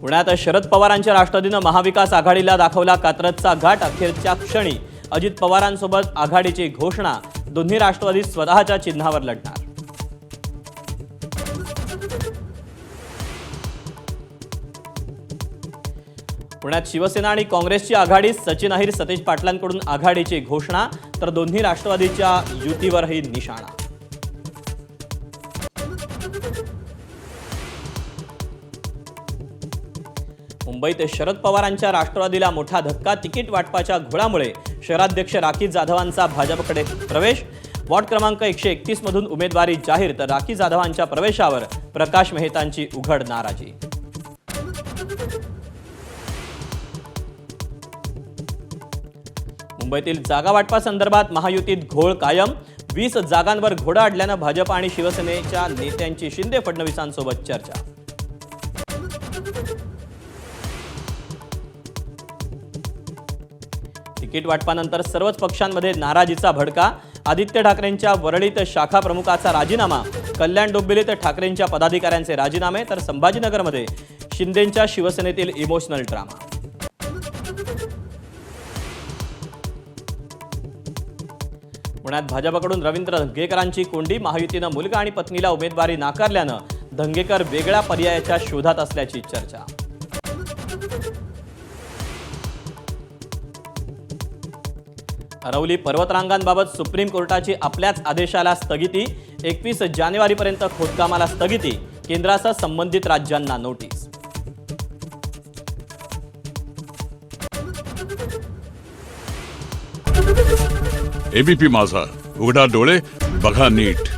पुण्यात शरद पवारांच्या राष्ट्रवादीनं महाविकास आघाडीला दाखवला कात्रजचा घाट। अखेरच्या क्षणी अजित पवारांसोबत आघाडीची घोषणा। दोन्ही राष्ट्रवादी स्वतःच्या चिन्हावर लढणार। पुण्यात शिवसेना आणि काँग्रेसची आघाडी। सचिन अहिर सतेज पाटलांकडून आघाडीची घोषणा, तर दोन्ही राष्ट्रवादीच्या युतीवरही निशाणा। मुंबईत शरद पवारांच्या राष्ट्रवादीला मोठा धक्का। तिकीट वाटपाच्या घोळामुळे शहराध्यक्ष राखी जाधवांचा भाजपकडे प्रवेश। वॉर्ड क्रमांक 131 मधून उमेदवारी जाहीर, तर राखी जाधवांच्या प्रवेशावर प्रकाश मेहतांची उघड नाराजी। मुंबईतील जागा वाटपासंदर्भात महायुतीत घोळ कायम। 20 जागांवर घोडा अडल्यानं भाजप आणि शिवसेनेच्या नेत्यांची शिंदे फडणवीसांसोबत चर्चा। तिकीट वाटपानंतर सर्वच पक्षांमध्ये नाराजीचा भडका। आदित्य ठाकरेंच्या वरळीत शाखा प्रमुखाचा राजीनामा। कल्याण डोंबिवलीत ठाकरेंच्या पदाधिकाऱ्यांचे राजीनामे, तर संभाजीनगरमध्ये शिंदेंच्या शिवसेनेतील इमोशनल ड्रामा। पुण्यात भाजपकडून रवींद्र धंगेकरांची कोंडी। महायुतीनं मुलगा आणि पत्नीला उमेदवारी नाकारल्यानं धंगेकर वेगळ्या पर्यायाच्या शोधात असल्याची चर्चा। अरवली पर्वतरांगांबाबत सुप्रीम कोर्टाची आपल्याच आदेशाला स्थगिती। 21 जानेवारीपर्यंत खोदकामाला स्थगिती। केंद्रासह संबंधित राज्यांना नोटीस। एबीपी माझा, उघडा डोळे बघा नीट।